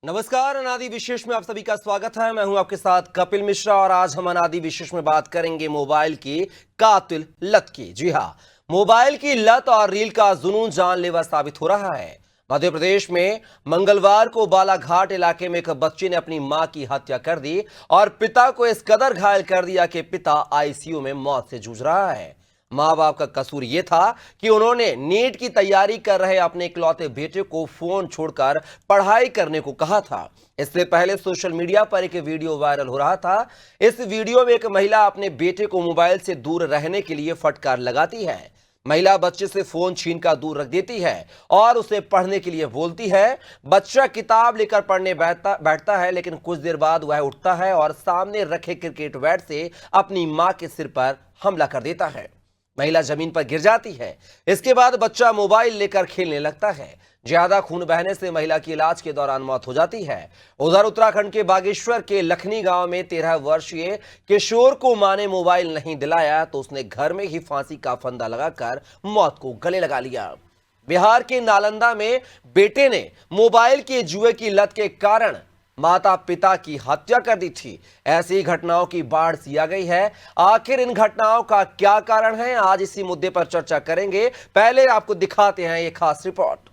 नमस्कार। अनादि विशेष में आप सभी का स्वागत है। मैं हूं आपके साथ कपिल मिश्रा और आज हम अनादि विशेष में बात करेंगे मोबाइल की कातिल लत की। जी हां, मोबाइल की लत और रील का जुनून जानलेवा साबित हो रहा है। मध्य प्रदेश में मंगलवार को बालाघाट इलाके में एक बच्चे ने अपनी मां की हत्या कर दी और पिता को इस कदर घायल कर दिया कि पिता आईसीयू में मौत से जूझ रहा है। मां बाप का कसूर यह था कि उन्होंने नीट की तैयारी कर रहे अपने इकलौते बेटे को फोन छोड़कर पढ़ाई करने को कहा था। इससे पहले सोशल मीडिया पर एक वीडियो वायरल हो रहा था। इस वीडियो में एक महिला अपने बेटे को मोबाइल से दूर रहने के लिए फटकार लगाती है। महिला बच्चे से फोन छीनकर दूर रख देती है और उसे पढ़ने के लिए बोलती है। बच्चा किताब लेकर पढ़ने बैठता है, लेकिन कुछ देर बाद वह उठता है और सामने रखे क्रिकेट बैट से अपनी मां के सिर पर हमला कर देता है। महिला जमीन पर गिर जाती है। इसके बाद बच्चा मोबाइल लेकर खेलने लगता है। ज्यादा खून बहने से महिला की इलाज के दौरान मौत हो जाती है। उधर उत्तराखंड के बागेश्वर के लखनी गांव में 13 वर्षीय किशोर को मां ने मोबाइल नहीं दिलाया तो उसने घर में ही फांसी का फंदा लगाकर मौत को गले लगा लिया। बिहार के नालंदा में बेटे ने मोबाइल के जुए की लत के कारण माता पिता की हत्या कर दी थी। ऐसी घटनाओं की बाढ़ सी आ गई है। आखिर इन घटनाओं का क्या कारण है, आज इसी मुद्दे पर चर्चा करेंगे। पहले आपको दिखाते हैं ये खास रिपोर्ट।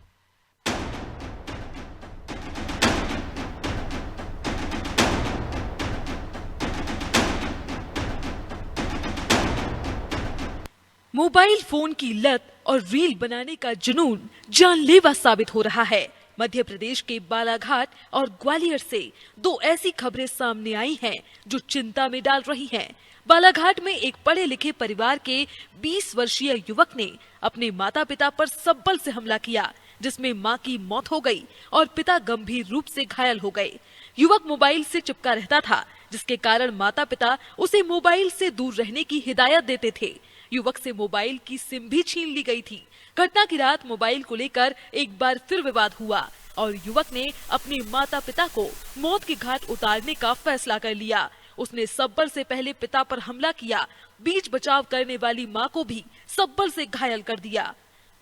मोबाइल फोन की लत और रील बनाने का जुनून जानलेवा साबित हो रहा है। मध्य प्रदेश के बालाघाट और ग्वालियर से दो ऐसी खबरें सामने आई हैं जो चिंता में डाल रही हैं। बालाघाट में एक पढ़े लिखे परिवार के 20 वर्षीय युवक ने अपने माता पिता पर सब्बल से हमला किया, जिसमें मां की मौत हो गई और पिता गंभीर रूप से घायल हो गए। युवक मोबाइल से चिपका रहता था, जिसके कारण माता पिता उसे मोबाइल से दूर रहने की हिदायत देते थे। युवक से मोबाइल की सिम भी छीन ली गई थी। घटना की रात मोबाइल को लेकर एक बार फिर विवाद हुआ और युवक ने अपने माता पिता को मौत के घाट उतारने का फैसला कर लिया। उसने सब्बर से पहले पिता पर हमला किया, बीच बचाव करने वाली मां को भी सब्बर से घायल कर दिया।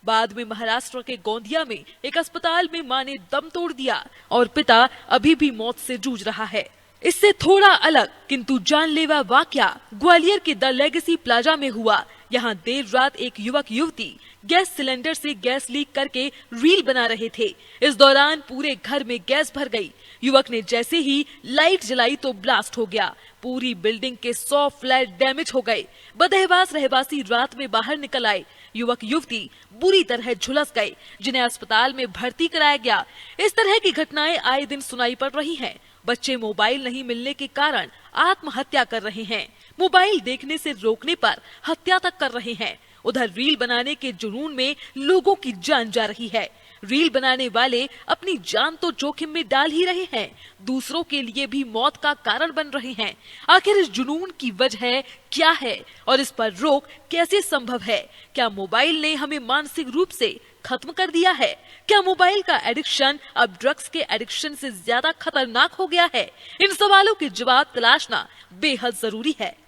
बाद में महाराष्ट्र के गोंदिया में एक अस्पताल में मां ने दम तोड़ दिया और पिता अभी भी मौत से जूझ रहा है। इससे थोड़ा अलग किंतु जानलेवा वाकया ग्वालियर के द लेगेसी प्लाजा में हुआ। यहाँ देर रात एक युवक युवती गैस सिलेंडर से गैस लीक करके रील बना रहे थे। इस दौरान पूरे घर में गैस भर गई। युवक ने जैसे ही लाइट जलाई तो ब्लास्ट हो गया। पूरी बिल्डिंग के 100 फ्लैट डैमेज हो गए। बदहवास रहवासी रात में बाहर निकल आए। युवक युवती बुरी तरह झुलस गए, जिन्हें अस्पताल में भर्ती कराया गया। इस तरह की घटनाएं आए दिन सुनाई पड़ रही हैं। बच्चे मोबाइल नहीं मिलने के कारण आत्महत्या कर रहे हैं। मोबाइल देखने से रोकने पर हत्या तक कर रहे हैं। उधर रील बनाने के जुनून में लोगों की जान जा रही है। रील बनाने वाले अपनी जान तो जोखिम में डाल ही रहे हैं, दूसरों के लिए भी मौत का कारण बन रहे हैं। आखिर इस जुनून की वजह क्या है और इस पर रोक कैसे संभव है? क्या मोबाइल ने हमें मानसिक रूप से खत्म कर दिया है? क्या मोबाइल का एडिक्शन अब ड्रग्स के एडिक्शन से ज्यादा खतरनाक हो गया है? इन सवालों के जवाब तलाशना बेहद जरूरी है।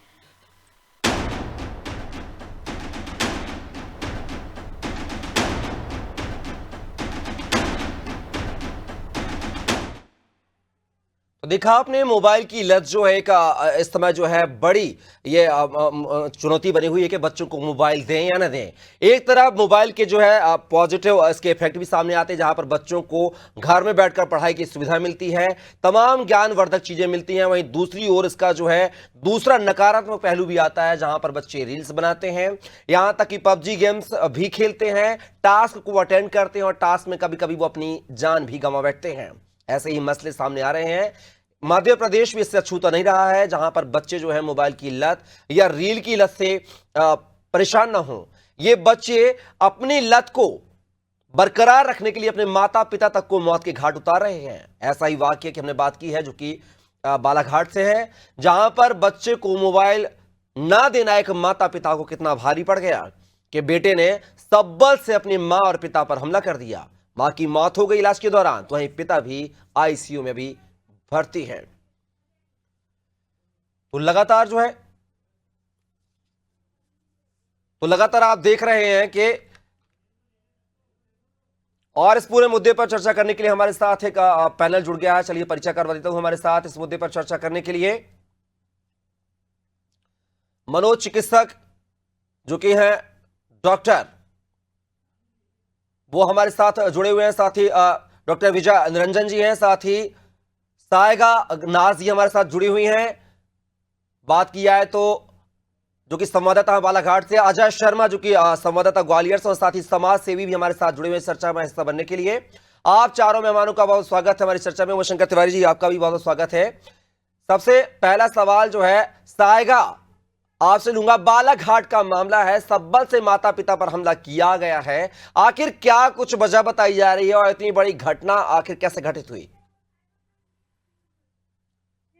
तो देखा आपने, मोबाइल की लत जो है इस समय जो है बड़ी ये चुनौती बनी हुई है कि बच्चों को मोबाइल दें या ना दें। एक तरफ मोबाइल के जो है पॉजिटिव इसके इफेक्ट भी सामने आते हैं, जहां पर बच्चों को घर में बैठकर पढ़ाई की सुविधा मिलती है, तमाम ज्ञानवर्धक चीजें मिलती हैं। वहीं दूसरी ओर इसका जो है दूसरा नकारात्मक पहलू भी आता है, जहां पर बच्चे रील्स बनाते हैं, यहां तक कि पबजी गेम्स भी खेलते हैं, टास्क को अटेंड करते हैं और टास्क में कभी कभी वो अपनी जान भी गंवा बैठते हैं। ऐसे ही मसले सामने आ रहे हैं। मध्य प्रदेश भी इससे अछूता नहीं रहा है, जहां पर बच्चे जो है मोबाइल की लत या रील की लत से परेशान ना हो। ये बच्चे अपनी लत को बरकरार रखने के लिए अपने माता पिता तक को मौत के घाट उतार रहे हैं। ऐसा ही वाकया की हमने बात की है जो कि बालाघाट से है, जहां पर बच्चे को मोबाइल ना देना एक माता पिता को कितना भारी पड़ गया कि बेटे ने सब्बल से अपनी मां और पिता पर हमला कर दिया। मां की मौत हो गई इलाज के दौरान, तो वहीं पिता भी आईसीयू में भी भर्ती है। तो लगातार आप देख रहे हैं कि और इस पूरे मुद्दे पर चर्चा करने के लिए हमारे साथ एक पैनल जुड़ गया है। चलिए परिचय करवा देता हूं हमारे साथ इस मुद्दे पर चर्चा करने के लिए मनोचिकित्सक जो कि हैं डॉक्टर, वो हमारे साथ जुड़े हुए हैं। साथ ही डॉक्टर विजय निरंजन जी हैं, साथ ही सायगा नाज जी हमारे साथ जुड़ी हुई हैं। बात किया है तो जो कि संवाददाता बालाघाट से, अजय शर्मा जो कि संवाददाता ग्वालियर से, और साथ ही समाज सेवी भी हमारे साथ जुड़े हुए चर्चा में हिस्सा बनने के लिए। आप चारों मेहमानों का बहुत स्वागत है हमारी चर्चा में। उमाशंकर तिवारी जी, आपका भी बहुत स्वागत है। सबसे पहला सवाल जो है सायगा आपसे लूंगा। बालाघाट का मामला है, सब्बल से माता पिता पर हमला किया गया है। आखिर क्या कुछ वजह बताई जा रही है और इतनी बड़ी घटना आखिर कैसे घटित हुई?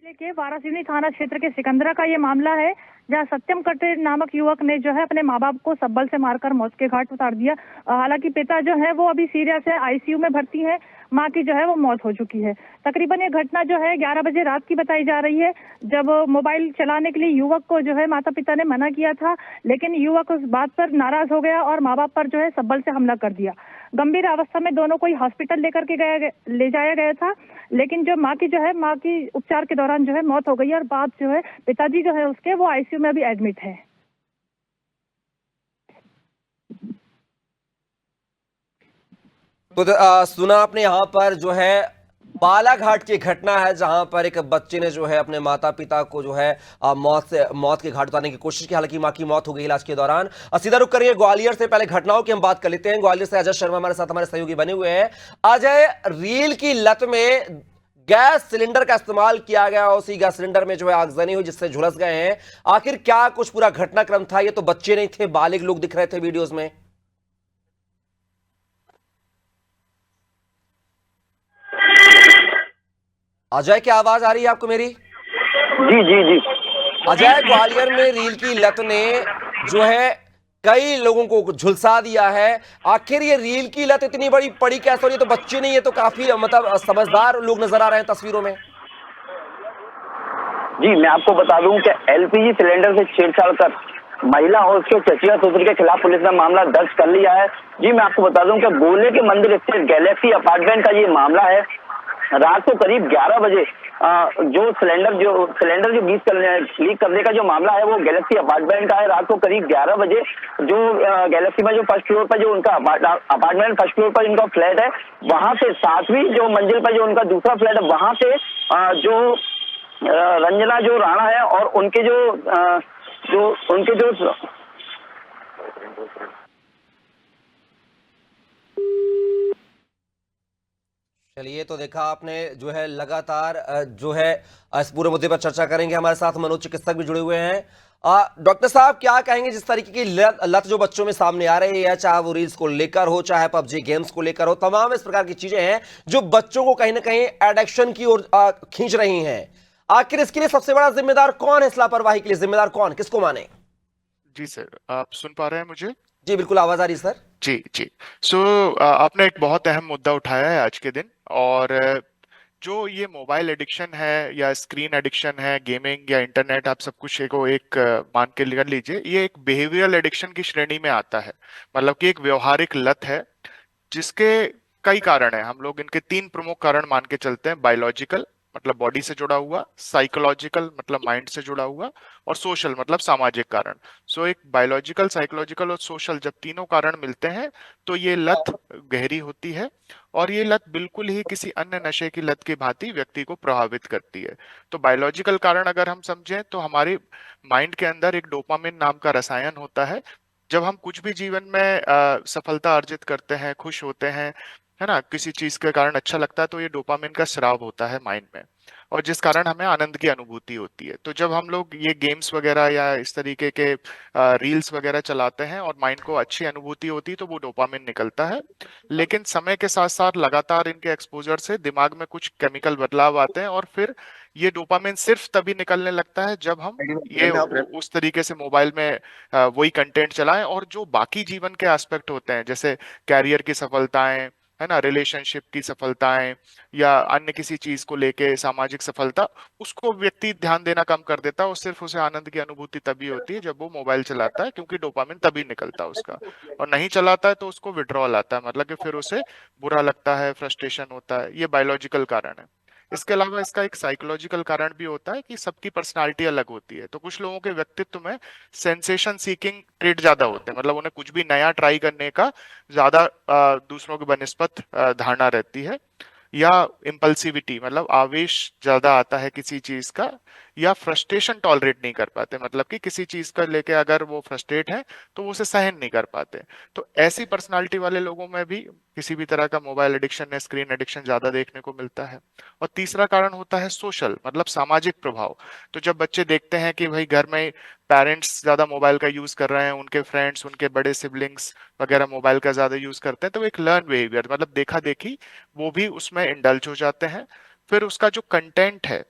जिले के वारासिवनी थाना क्षेत्र के सिकंदरा का ये मामला है, जहां सत्यम कटे नामक युवक ने जो है अपने माँ बाप को सब्बल से मारकर मौत के घाट उतार दिया। हालांकि पिता जो है वो अभी सीरियस है, आईसीयू में भर्ती है। माँ की जो है वो मौत हो चुकी है। तकरीबन ये घटना जो है 11 बजे रात की बताई जा रही है, जब मोबाइल चलाने के लिए युवक को जो है माता पिता ने मना किया था, लेकिन युवक उस बात पर नाराज हो गया और माँ बाप पर जो है सब्बल से हमला कर दिया। गंभीर अवस्था में दोनों को हॉस्पिटल लेकर के ले जाया गया था, लेकिन जो माँ की उपचार के दौरान जो है मौत हो गई और बाप जो है पिताजी जो है उसके वो आईसीयू में अभी एडमिट है। तो सुना आपने, यहाँ पर जो है बालाघाट की घटना है, जहां पर एक बच्चे ने जो है अपने माता पिता को जो है मौत के घाट उतारने की कोशिश की। हालांकि मां की मौत हो गई इलाज के दौरान। सीधा रुक करिए ग्वालियर से, पहले घटनाओं की हम बात कर लेते हैं। ग्वालियर से अजय शर्मा हमारे साथ, हमारे सहयोगी बने हुए हैं। अजय, रील की लत में गैस सिलेंडर का इस्तेमाल किया गया, उसी गैस सिलेंडर में जो है आगजनी हुई जिससे झुलस गए हैं। आखिर क्या कुछ पूरा घटनाक्रम था? ये तो बच्चे नहीं थे, बालिग लोग दिख रहे थे वीडियोज में। अजय, क्या आवाज आ रही है आपको मेरी? जी जी जी। अजय, ग्वालियर में रील की लत ने जो है कई लोगों को झुलसा दिया है। आखिर ये रील की लत इतनी बड़ी पड़ी कैसे? और ये तो बच्चे नहीं, ये तो काफी मतलब समझदार लोग नजर आ रहे हैं तस्वीरों में। जी, मैं आपको बता दूं कि एलपीजी सिलेंडर से छेड़छाड़ कर महिला और उसके चचिया ससुर के खिलाफ पुलिस ने मामला दर्ज कर लिया है। जी, मैं आपको बता दूं कि गोले के मंदिर स्थित गैलेक्सी अपार्टमेंट का ये मामला है। रात को करीब 11 बजे जो सिलेंडर जो लीक करने का जो मामला है वो गैलेक्सी अपार्टमेंट का है। रात को करीब 11 बजे जो गैलेक्सी में जो फर्स्ट फ्लोर पर जो उनका अपार्टमेंट फर्स्ट फ्लोर पर इनका फ्लैट है, वहां से 7वीं जो मंजिल पर जो उनका दूसरा फ्लैट है, वहां से जो रंजना जो राणा है और उनके जो चलिए, तो देखा आपने जो है लगातार जो है इस पूरे मुद्दे पर चर्चा करेंगे। हमारे साथ मनोचिकित्सक भी जुड़े हुए हैं। डॉक्टर साहब, क्या कहेंगे जिस तरीके की लत जो बच्चों में सामने आ रही है, चाहे वो रील्स को लेकर हो, चाहे पबजी गेम्स को लेकर हो, तमाम इस प्रकार की चीजें हैं जो बच्चों को कहीं ना कहीं एडिक्शन की ओर खींच रही हैं। आखिर इसके लिए सबसे बड़ा जिम्मेदार कौन है? इस लापरवाही के लिए जिम्मेदार कौन, किसको माने? जी सर, आप सुन पा रहे हैं मुझे? जी बिल्कुल, आवाज आ रही है सर। जी जी। सो आपने एक बहुत अहम मुद्दा उठाया है आज के दिन। और जो ये मोबाइल एडिक्शन है या स्क्रीन एडिक्शन है, गेमिंग या इंटरनेट, आप सब कुछ को एक मान के कर लीजिए, ये एक बिहेवियरल एडिक्शन की श्रेणी में आता है। मतलब कि एक व्यवहारिक लत है जिसके कई कारण हैं। हम लोग इनके 3 प्रमुख कारण मान के चलते हैं। बायोलॉजिकल मतलब बॉडी से जुड़ा हुआ, साइकोलॉजिकल मतलब माइंड से जुड़ा हुआ, और सोशल मतलब सामाजिक कारण। सो एक बायोलॉजिकल, साइकोलॉजिकल और सोशल जब तीनों कारण मिलते हैं तो ये लत गहरी होती है। और ये लत बिल्कुल ही किसी अन्य नशे की लत की भांति व्यक्ति को प्रभावित करती है। तो बायोलॉजिकल कारण अगर हम समझें तो हमारे माइंड के अंदर एक डोपामिन नाम का रसायन होता है। जब हम कुछ भी जीवन में सफलता अर्जित करते हैं, खुश होते हैं, है ना, किसी चीज के कारण अच्छा लगता है, तो ये डोपामिन का स्राव होता है माइंड में, और जिस कारण हमें आनंद की अनुभूति होती है। तो जब हम लोग ये गेम्स वगैरह या इस तरीके के रील्स वगैरह चलाते हैं और माइंड को अच्छी अनुभूति होती है तो वो डोपामिन निकलता है। लेकिन समय के साथ साथ लगातार इनके एक्सपोजर से दिमाग में कुछ केमिकल बदलाव आते हैं, और फिर ये डोपामिन सिर्फ तभी निकलने लगता है जब हम ये उस तरीके से मोबाइल में वही कंटेंट चलाएं। और जो बाकी जीवन के एस्पेक्ट होते हैं, जैसे कैरियर की सफलताएं, है ना, रिलेशनशिप की सफलताएं या अन्य किसी चीज को लेके सामाजिक सफलता, उसको व्यक्ति ध्यान देना कम कर देता है और सिर्फ उसे आनंद की अनुभूति तभी होती है जब वो मोबाइल चलाता है, क्योंकि डोपामिन तभी निकलता है उसका। और नहीं चलाता है तो उसको विड्रॉल आता है, मतलब कि फिर उसे बुरा लगता है, फ्रस्ट्रेशन होता है। ये बायोलॉजिकल कारण है। इसके अलावा इसका एक साइकोलॉजिकल कारण भी होता है कि सबकी पर्सनालिटी अलग होती है। तो कुछ लोगों के व्यक्तित्व में सेंसेशन सीकिंग ट्रेट ज्यादा होते हैं, मतलब उन्हें कुछ भी नया ट्राई करने का ज्यादा दूसरों की बनिस्बत धारणा रहती है। या इम्पल्सिविटी, मतलब आवेश ज्यादा आता है किसी चीज का। या फ्रस्ट्रेशन टॉलरेट नहीं कर पाते, मतलब कि किसी चीज का लेके अगर वो फ्रस्ट्रेट है तो वो उसे सहन नहीं कर पाते। तो ऐसी पर्सनालिटी वाले लोगों में भी किसी भी तरह का मोबाइल एडिक्शन या स्क्रीन एडिक्शन ज्यादा देखने को मिलता है। और तीसरा कारण होता है सोशल, मतलब सामाजिक प्रभाव। तो जब बच्चे देखते हैं कि भाई घर में पेरेंट्स ज्यादा मोबाइल का यूज कर रहे हैं, उनके फ्रेंड्स, उनके बड़े सिबलिंग्स वगैरह मोबाइल का ज्यादा यूज करते हैं, तो एक लर्न बिहेवियर, मतलब देखा देखी वो भी उसमें इंडल्ज हो जाते हैं। फिर उसका जो कंटेंट है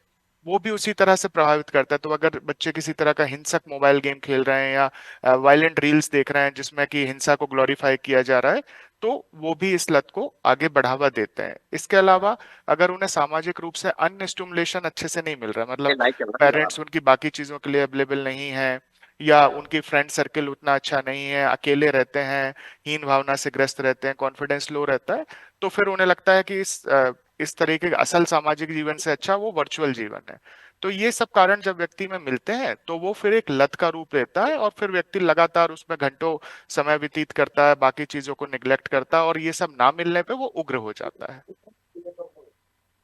वो भी उसी तरह से प्रभावित करता है। तो अगर बच्चे किसी तरह का हिंसक मोबाइल गेम खेल रहे हैं या वायलेंट रील्स देख रहे हैं जिसमें कि हिंसा को ग्लोरीफाई किया जा रहा है, तो वो भी इस लत को आगे बढ़ावा देते हैं। इसके अलावा अगर उन्हें सामाजिक रूप से अन्य स्टिमुलेशन अच्छे से नहीं मिल रहा, मतलब पेरेंट्स उनकी बाकी चीजों के लिए अवेलेबल नहीं है, या उनकी फ्रेंड सर्किल उतना अच्छा नहीं है, अकेले रहते हैं, हीन भावना से ग्रस्त रहते हैं, कॉन्फिडेंस लो रहता है, तो फिर उन्हें लगता है कि इस तरीके का असल सामाजिक जीवन से अच्छा वो वर्चुअल जीवन है। तो ये सब कारण जब व्यक्ति में मिलते हैं तो वो फिर एक लत का रूप लेता है, और फिर व्यक्ति लगातार उसमें घंटों समय व्यतीत करता है, बाकी चीजों को निग्लेक्ट करता है, और ये सब ना मिलने पे वो उग्र हो जाता है।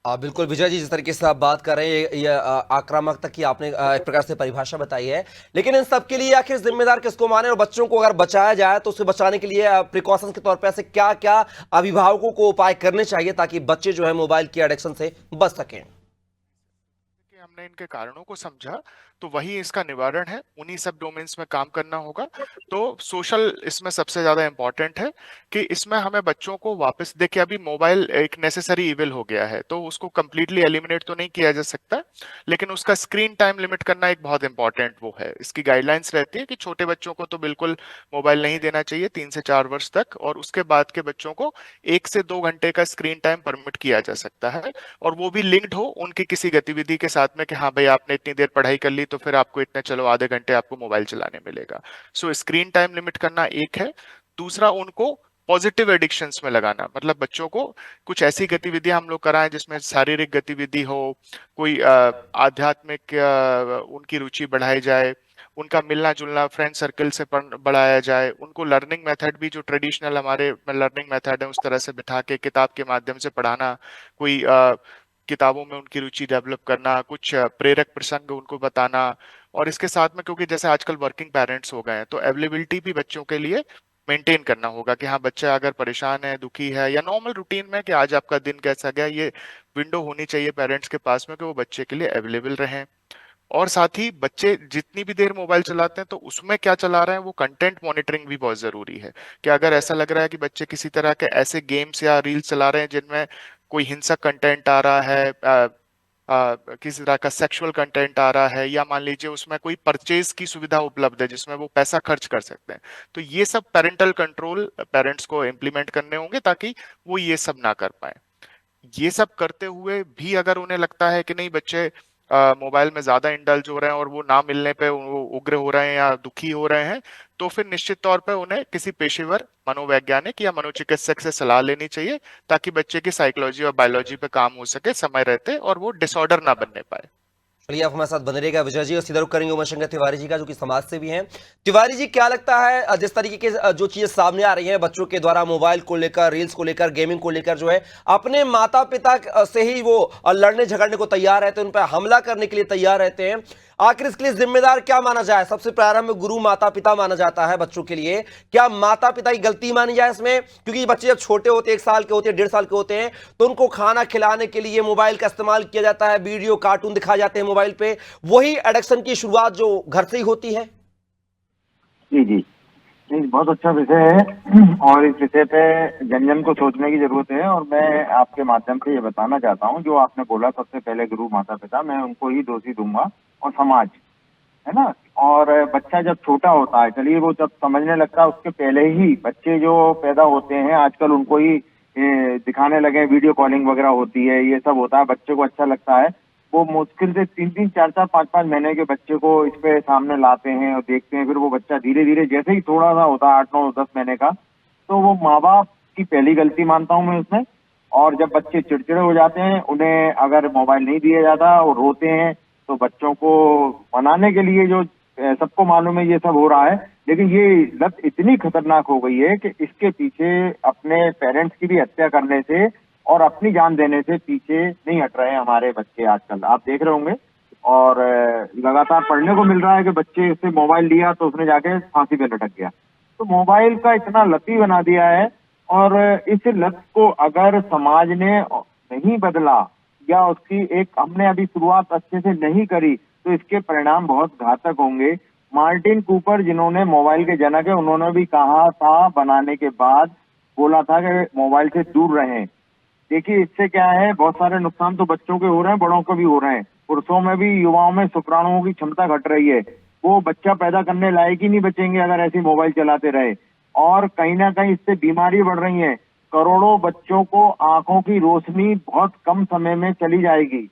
बिल्कुल विजय जी, जिस तरीके से आप बात कर रहे हैं ये आक्रामकता की आपने एक प्रकार से परिभाषा बताई है। लेकिन इन सब के लिए आखिर जिम्मेदार किसको माने, और बच्चों को अगर बचाया जाए तो उसे बचाने के लिए प्रिकॉशंस के तौर पर ऐसे क्या क्या अभिभावकों को उपाय करने चाहिए ताकि बच्चे जो है मोबाइल की एडिक्शन से बच सकें? कि हमने इनके कारणों को समझा, तो वही इसका निवारण है, उन्हीं सब डोमेन्स में काम करना होगा। तो सोशल इसमें सबसे ज्यादा इंपॉर्टेंट है कि इसमें हमें बच्चों को वापस, देखिए अभी मोबाइल एक नेसेसरी इविल हो गया है, तो उसको कंप्लीटली एलिमिनेट तो नहीं किया जा सकता, लेकिन उसका स्क्रीन टाइम लिमिट करना एक बहुत इंपॉर्टेंट वो है। इसकी गाइडलाइंस रहती है कि छोटे बच्चों को तो बिल्कुल मोबाइल नहीं देना चाहिए 3 से 4 वर्ष तक, और उसके बाद के बच्चों को 1 से 2 घंटे का स्क्रीन टाइम परमिट किया जा सकता है, और वो भी लिंक्ड हो उनकी किसी गतिविधि के साथ में कि हाँ भाई आपने इतनी देर पढ़ाई कर ली तो फिर आपको इतने, चलो आधे घंटे आपको मोबाइल चलाने मिलेगा। सो स्क्रीन टाइम लिमिट करना एक है। दूसरा, उनको पॉजिटिव एडिक्शंस में लगाना, मतलब बच्चों को कुछ ऐसी गतिविधियां हम लोग कराएं जिसमें शारीरिक गतिविधि हो, कोई आध्यात्मिक उनकी रुचि बढ़ाई जाए, उनका मिलना जुलना फ्रेंड सर्कल से बढ़ाया जाए, उनको लर्निंग मेथड भी जो ट्रेडिशनल हमारे लर्निंग मेथड है उस तरह से बिठा के किताब के माध्यम से पढ़ाना, कोई किताबों में उनकी रुचि डेवलप करना, कुछ प्रेरक प्रसंग उनको बताना। और इसके साथ में, क्योंकि जैसे आजकल वर्किंग पेरेंट्स हो गए हैं, तो अवेलेबिलिटी भी बच्चों के लिए मेंटेन करना होगा कि हाँ बच्चा अगर परेशान है, दुखी है, या नॉर्मल रूटीन में कि आज आपका दिन कैसा गया, ये विंडो होनी चाहिए पेरेंट्स के पास में कि वो बच्चे के लिए अवेलेबल रहें। और साथ ही बच्चे जितनी भी देर मोबाइल चलाते हैं तो उसमें क्या चला रहे हैं, वो कंटेंट मॉनिटरिंग भी बहुत जरूरी है। कि अगर ऐसा लग रहा है कि बच्चे किसी तरह के ऐसे गेम्स या रील्स चला रहे हैं जिनमें कोई हिंसक कंटेंट आ रहा है, किसी तरह का सेक्सुअल कंटेंट आ रहा है, या मान लीजिए उसमें कोई परचेज की सुविधा उपलब्ध है जिसमें वो पैसा खर्च कर सकते हैं, तो ये सब पेरेंटल कंट्रोल पेरेंट्स को इम्प्लीमेंट करने होंगे ताकि वो ये सब ना कर पाए। ये सब करते हुए भी अगर उन्हें लगता है कि नहीं बच्चे मोबाइल में ज्यादा इंडल्ज हो रहे हैं और वो ना मिलने पे वो उग्र हो रहे हैं या दुखी हो रहे हैं, तो फिर निश्चित तौर पर उन्हें किसी पेशेवर मनोवैज्ञानिक या मनोचिकित्सक से सलाह लेनी चाहिए, ताकि बच्चे की साइकोलॉजी और बायोलॉजी पे काम हो सके समय रहते, और वो डिसऑर्डर ना बनने पाए। चलिए आप हमारे साथ बने रहिएगा विजय जी, और सीधा रुख करेंगे उमाशंकर तिवारी जी का, जो कि समाज से भी हैं। तिवारी जी, क्या लगता है जिस तरीके के जो चीजें सामने आ रही हैं बच्चों के द्वारा मोबाइल को लेकर, रील्स को लेकर, गेमिंग को लेकर, जो है अपने माता पिता से ही वो लड़ने झगड़ने को तैयार रहते हैं, उन पर हमला करने के लिए तैयार रहते हैं, आखिर इसके लिए जिम्मेदार क्या माना जाए? सबसे प्रारंभ में गुरु माता पिता माना जाता है बच्चों के लिए, क्या माता पिता की गलती मानी जाए इसमें? क्योंकि बच्चे जब छोटे होते हैं, 1 साल के होते हैं, 1.5 साल के होते हैं, तो उनको खाना खिलाने के लिए मोबाइल का इस्तेमाल किया जाता है, वीडियो कार्टून दिखाए जाते हैं मोबाइल पे, वही एडिक्शन की शुरुआत जो घर से ही होती है। जी जी, नहीं, बहुत अच्छा विषय है और इस विषय पे जन जन को सोचने की जरूरत है। और मैं आपके माध्यम से ये बताना चाहता हूँ, जो आपने बोला सबसे पहले गुरु माता पिता, मैं उनको ही दोषी दूंगा, और समाज, है ना। और बच्चा जब छोटा होता है, चलिए वो जब समझने लगता है, उसके पहले ही बच्चे जो पैदा होते हैं आजकल उनको ही दिखाने लगे, वीडियो कॉलिंग वगैरह होती है, ये सब होता है, बच्चे को अच्छा लगता है। वो मुश्किल से 3-3, 4-4, 5-5 महीने के बच्चे को इस पे सामने लाते हैं और देखते हैं। फिर वो बच्चा धीरे धीरे जैसे ही थोड़ा सा होता है 8-9-10 महीने का, तो वो माँ बाप की पहली गलती मानता हूँ मैं उसमें। और जब बच्चे चिड़चिड़े हो जाते हैं, उन्हें अगर मोबाइल नहीं दिया जाता और रोते हैं, तो बच्चों को मनाने के लिए जो सबको मालूम है ये सब हो रहा है, लेकिन ये लत इतनी खतरनाक हो गई है कि इसके पीछे अपने पेरेंट्स की भी हत्या करने से और अपनी जान देने से पीछे नहीं हट रहे हैं हमारे बच्चे आजकल। आप देख रहे होंगे और लगातार पढ़ने को मिल रहा है कि बच्चे से मोबाइल लिया तो उसने जाके फांसी पे लटक गया। तो मोबाइल का इतना लती बना दिया है, और इस लत को अगर समाज ने नहीं बदला या उसकी एक हमने अभी शुरुआत अच्छे से नहीं करी, तो इसके परिणाम बहुत घातक होंगे। मार्टिन कूपर जिन्होंने मोबाइल के जनक है, उन्होंने भी कहा था, बनाने के बाद बोला था कि मोबाइल से दूर रहें। देखिए इससे क्या है, बहुत सारे नुकसान तो बच्चों के हो रहे हैं, बड़ों को भी हो रहे हैं। पुरुषों में भी, युवाओं में शुक्राणुओं की क्षमता घट रही है, वो बच्चा पैदा करने लायक ही नहीं बचेंगे अगर ऐसी मोबाइल चलाते रहे। और कहीं ना कहीं इससे बीमारी बढ़ रही है। करोड़ों बच्चों को आंखों की रोशनी बहुत कम समय में चली जाएगी।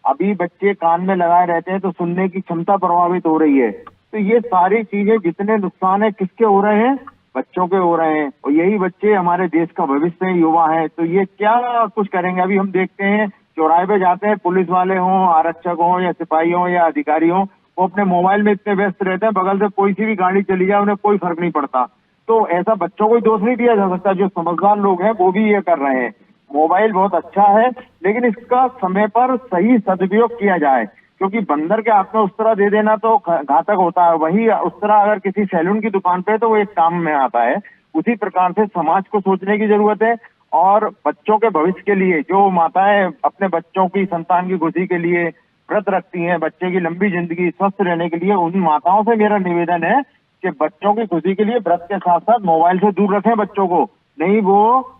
अभी बच्चे कान में लगाए रहते हैं तो सुनने की क्षमता प्रभावित हो रही है। तो ये सारी चीजें, जितने नुकसान है किसके हो रहे हैं, बच्चों के हो रहे हैं, और यही बच्चे हमारे देश का भविष्य है, युवा है। तो ये क्या कुछ करेंगे, अभी हम देखते हैं चौराहे पे जाते हैं, पुलिस वाले हों, आरक्षक हों या सिपाही हों या अधिकारी हों, वो अपने मोबाइल में इतने व्यस्त रहते हैं, बगल से कोई सी भी गाड़ी चली जाए उन्हें कोई फर्क नहीं पड़ता। तो ऐसा बच्चों को दोष नहीं दिया जा सकता, जो समझदार लोग हैं वो भी ये कर रहे हैं। मोबाइल बहुत अच्छा है, लेकिन इसका समय पर सही सदुपयोग किया जाए, क्योंकि बंदर के हाथ में उस तरह दे देना तो घातक होता है। वही उस तरह अगर किसी सैलून की दुकान पे, तो वो एक काम में आता है। उसी प्रकार से समाज को सोचने की जरूरत है, और बच्चों के भविष्य के लिए जो माताएं अपने बच्चों की, संतान की खुशी के लिए व्रत रखती हैं, बच्चे की लंबी जिंदगी, स्वस्थ रहने के लिए, उन माताओं से मेरा निवेदन है कि बच्चों की खुशी के लिए व्रत के साथ साथ मोबाइल से दूर रखें बच्चों को। नहीं वो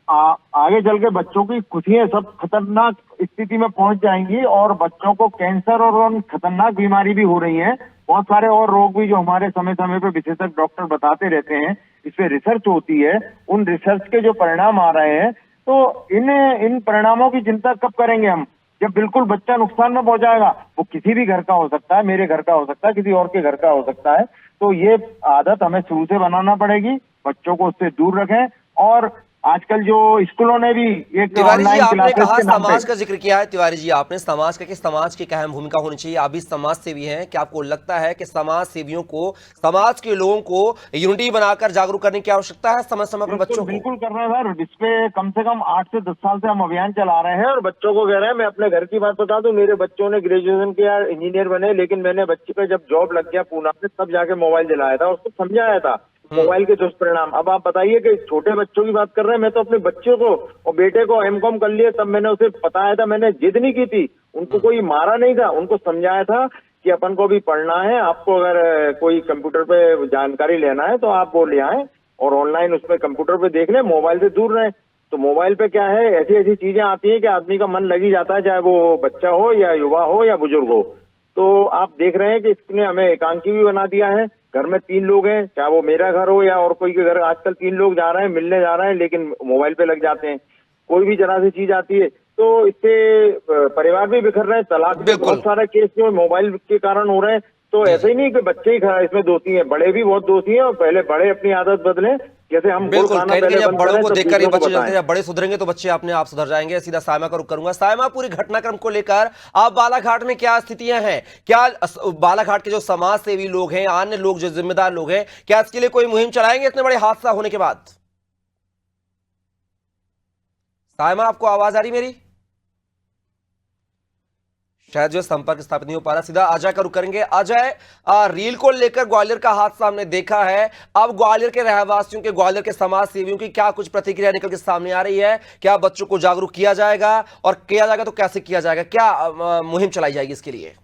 आगे चल के बच्चों की खुशियां सब खतरनाक स्थिति में पहुंच जाएंगी, और बच्चों को कैंसर और खतरनाक बीमारी भी हो रही है। बहुत सारे और रोग भी जो हमारे समय समय पे विशेषज्ञ डॉक्टर बताते रहते हैं, इस पे रिसर्च होती है, उन रिसर्च के जो परिणाम आ रहे हैं, तो इन परिणामों की चिंता कब करेंगे हम, जब बिल्कुल बच्चा नुकसान में पहुंच जाएगा। वो किसी भी घर का हो सकता है, मेरे घर का हो सकता है, किसी और के घर का हो सकता है। तो ये आदत हमें शुरू से बनाना पड़ेगी, बच्चों को उससे दूर रखें। और आजकल जो स्कूलों ने भी एक तिवारी जी, ऑनलाइन आपने क्लासेस कहा के नाम समाज पे, का जिक्र किया है। तिवारी जी, आपने समाज का, कि समाज की क्या अहम भूमिका होनी चाहिए। आप भी समाज सेवी हैं, क्या आपको लगता है कि समाज सेवियों को, समाज के लोगों को यूनिटी बनाकर जागरूक करने की आवश्यकता है समय समय पर बच्चों को? बिल्कुल कर रहे हैं सर। इस पे कम से कम 8 से 10 साल से हम अभियान चला रहे हैं, और बच्चों को कह रहे हैं। मैं अपने घर की बात बता दूं, मेरे बच्चों ने ग्रेजुएशन किया, इंजीनियर बने, लेकिन मैंने बच्चे का जब जॉब लग गया पूना में, तब जाके मोबाइल दिलाया था, उसको समझाया था मोबाइल के दुष्परिणाम। अब आप बताइए कि छोटे बच्चों की बात कर रहे हैं। मैं तो अपने बच्चे को और बेटे को एमकॉम कर लिया, तब मैंने उसे बताया था, मैंने जिद नहीं की थी, उनको कोई मारा नहीं था, उनको समझाया था कि अपन को भी पढ़ना है, आपको अगर कोई कंप्यूटर पे जानकारी लेना है तो आप वो ले आए, और ऑनलाइन उसमें कंप्यूटर पे देख लें, मोबाइल से दूर रहें। तो मोबाइल पे क्या है, ऐसी ऐसी चीजें आती हैं कि आदमी का मन लग ही जाता है, चाहे वो बच्चा हो या युवा हो या बुजुर्ग हो। तो आप देख रहे हैं कि इसने हमें एकांकी भी बना दिया है। घर में 3 लोग हैं, चाहे वो मेरा घर हो या और कोई के घर, आजकल 3 लोग जा रहे हैं, मिलने जा रहे हैं, लेकिन मोबाइल पे लग जाते हैं। कोई भी जरा सी चीज आती है तो इससे परिवार भी बिखर रहे हैं, तलाक भी, बहुत सारे केस जो मोबाइल के कारण हो रहे हैं। तो ऐसे ही नहीं कि बच्चे ही इसमें दोषी हैं, बड़े भी बहुत दोषी हैं, और पहले बड़े अपनी आदत बदलें। जैसे हम बिल्कुल, कहीं ना कहीं जब बड़ों को देखकर ये बच्चे चलते हैं, जब बड़े सुधरेंगे तो बच्चे अपने आप सुधर जाएंगे। सीधा सायमा का रुख करूंगा। सायमा, पूरी घटनाक्रम को लेकर आप बालाघाट में क्या स्थितियां हैं, क्या बालाघाट के जो समाज सेवी लोग हैं, अन्य लोग जो जिम्मेदार लोग हैं, क्या इसके लिए कोई मुहिम चलाएंगे इतने बड़े हादसा होने के बाद? सायमा, आपको आवाज आ रही मेरी? शायद जो संपर्क स्थापित नहीं हो पा रहा। सीधा अजय का रुख करेंगे। अजय, रील को लेकर ग्वालियर का हादसा हमने देखा है, अब ग्वालियर के रहवासियों के, ग्वालियर के समाज सेवियों की क्या कुछ प्रतिक्रिया निकल के सामने आ रही है? क्या बच्चों को जागरूक किया जाएगा, और किया जाएगा तो कैसे किया जाएगा, क्या मुहिम चलाई जाएगी इसके लिए?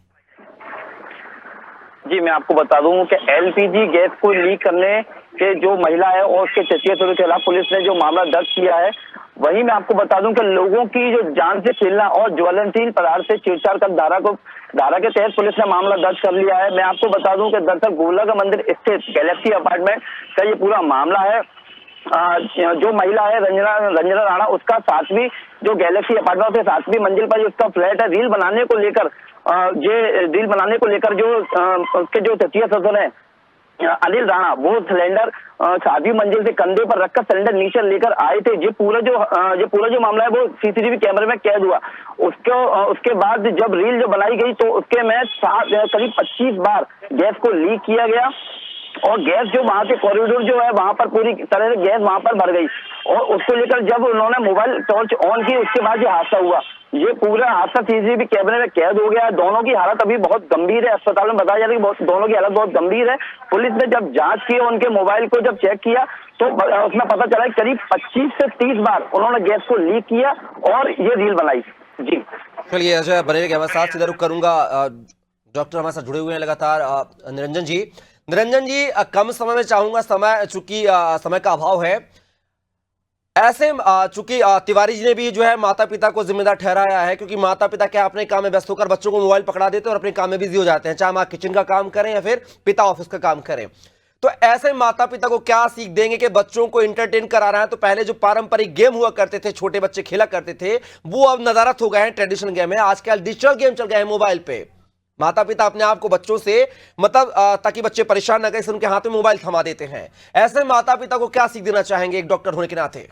जी, मैं आपको बता दूं कि एलपीजी गैस को लीक करने के जो महिला है और उसके चचिया के खिलाफ पुलिस ने जो मामला दर्ज किया है, वही मैं आपको बता दूं कि लोगों की जो जान से खेलना और ज्वलनशील पदार्थ से छेड़छाड़ कर धारा के तहत पुलिस ने मामला दर्ज कर लिया है। मैं आपको बता दूं कि दरअसल गोला का मंदिर स्थित गैलेक्सी अपार्टमेंट का ये पूरा मामला है। जो महिला है रंजना राणा, उसका 7वीं जो गैलेक्सी अपार्टमेंट से 7वीं मंजिल पर जो उसका फ्लैट है, रील बनाने को लेकर जो उसके जो तृतीय सदस्य है अनिल राणा, वो सिलेंडर 7वीं मंजिल से कंधे पर रखकर सिलेंडर नीचे लेकर आए थे। ये पूरा जो मामला है वो सीसीटीवी कैमरे में कैद हुआ। उसके बाद जब रील जो बनाई गई तो उसके में करीब 25 बार गैस को लीक किया गया और गैस जो वहां से कॉरिडोर जो है वहां पर पूरी तरह से गैस वहां पर भर गई और उसको लेकर जब उन्होंने मोबाइल टॉर्च ऑन की, उसके बाद ये हादसा हुआ। ये पूरा हादसा सीसीटीवी कैमरे में कैद हो गया। दोनों की हालत अभी बहुत गंभीर है, अस्पताल में बताया जा रहा है कि दोनों की हालत बहुत गंभीर है। पुलिस ने जब जांच की, उनके मोबाइल को जब चेक किया तो उसमें पता चला करीब 25 से 30 बार उन्होंने गैस को लीक किया और ये रील बनाई। जी चलिए अजय बने रहिए हमारे साथ, सीधा रुख करूंगा। डॉक्टर हमारे साथ जुड़े हुए हैं लगातार। निरंजन जी, कम समय में चाहूंगा, चूंकि समय का अभाव है, ऐसे चूंकि तिवारी जी ने भी जो है माता पिता को जिम्मेदार ठहराया है, क्योंकि माता पिता क्या अपने काम में व्यस्त होकर बच्चों को मोबाइल पकड़ा देते हैं और अपने काम में बिजी हो जाते हैं, चाहे माँ किचन का काम करें या फिर पिता ऑफिस का काम करें। तो ऐसे माता पिता को क्या सीख देंगे कि बच्चों को इंटरटेन करा रहा है? तो पहले जो पारंपरिक गेम हुआ करते थे, छोटे बच्चे खेला करते थे, वो अब नदारत हो गए हैं, ट्रेडिशनल गेम है। आजकल डिजिटल गेम चल गए हैं मोबाइल पे। माता पिता अपने आप को बच्चों से मतलब ताकि बच्चे परेशान न करें, उनके हाथ में मोबाइल थमा देते हैं। ऐसे माता पिता को क्या सीख देना चाहेंगे एक डॉक्टर होने के नाते?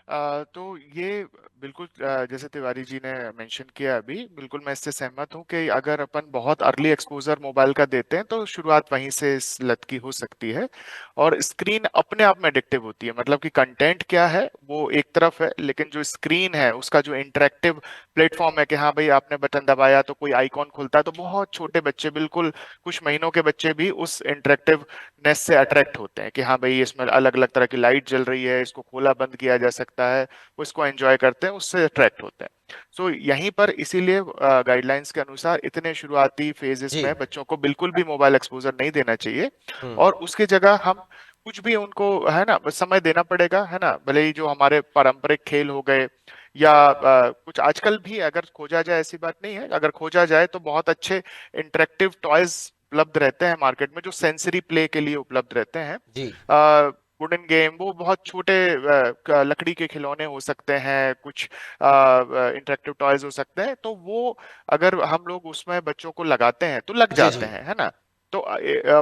तो ये बिल्कुल जैसे तिवारी जी ने मेंशन किया अभी, बिल्कुल मैं इससे सहमत हूँ कि अगर अपन बहुत अर्ली एक्सपोजर मोबाइल का देते हैं तो शुरुआत वहीं से इस लत की हो सकती है। और स्क्रीन अपने आप में एडिक्टिव होती है, मतलब कि कंटेंट क्या है वो एक तरफ है, लेकिन जो स्क्रीन है उसका जो इंटरेक्टिव प्लेटफॉर्म है कि हाँ भाई आपने बटन दबाया तो कोई आइकॉन खुलता है, तो बहुत छोटे बच्चे, बिल्कुल कुछ महीनों के बच्चे भी उस इंटरेक्टिवनेस से अट्रैक्ट होते हैं कि हाँ भाई इसमें अलग अलग तरह की लाइट जल रही है, इसको खोला बंद किया जा सकता है, वो इसको एंजॉय करते हैं, उससे अट्रैक्ट होते हैं। सो यहीं पर इसीलिए गाइडलाइंस के अनुसार इतने शुरुआती फेजेस जी। में बच्चों को बिल्कुल भी मोबाइल एक्सपोजर नहीं देना चाहिए हम्म। और उसकी जगह हम कुछ भी उनको है ना समय देना पड़ेगा, है ना, भले ही जो हमारे पारंपरिक खेल हो गए या कुछ आजकल भी अगर खोजा जाए, ऐसी बात नहीं है, अगर खोजा जाए तो बहुत अच्छे इंटरेक्टिव टॉयज उपलब्ध रहते हैं मार्केट में जो सेंसरी प्ले के लिए उपलब्ध रहते हैं। जी। वुडन गेम, वो बहुत छोटे लकड़ी के खिलौने हो सकते हैं, कुछ इंटरेक्टिव टॉयज हो सकते हैं, तो वो अगर हम लोग उसमें बच्चों को लगाते हैं तो लग जी। जाते हैं, है ना। तो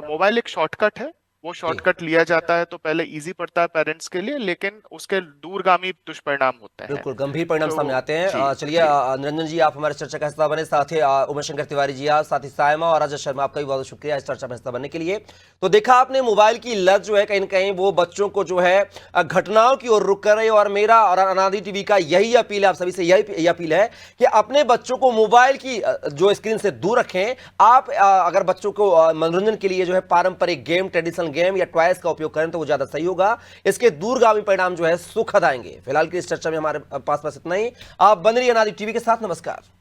मोबाइल एक शॉर्टकट है, वो शॉर्टकट लिया जाता है तो पहले इजी पड़ता है पेरेंट्स के लिए, लेकिन उसके दूरगामी दुष्परिणाम होते हैं। बिल्कुल गंभीर परिणाम तो सामने आते हैं। जी चलिए जी निरंजन जी, आप हमारे चर्चा का हिस्सा बने, साथ ही उमेश शंकर तिवारी जी, आप साथ ही सायमा और अजय शर्मा, आपका भी बहुत शुक्रिया इस चर्चा में हिस्सा बनने के लिए। तो देखा आपने, मोबाइल की लत जो है कहीं ना कहीं वो बच्चों को जो है घटनाओं की ओर रुख कर रही है, और मेरा और अनादि टीवी का यही अपील है, आप सभी से यही अपील है कि अपने बच्चों को मोबाइल की जो स्क्रीन से दूर रखें। आप अगर बच्चों को मनोरंजन के लिए जो है पारंपरिक गेम, ट्रेडिशनल गेम या टॉयज का उपयोग करें तो वो ज्यादा सही होगा। इसके दूरगामी परिणाम जो है सुखद आएंगे। फिलहाल की इस चर्चा में हमारे पास बस इतना ही। आप बन रही अनादि टीवी के साथ। नमस्कार।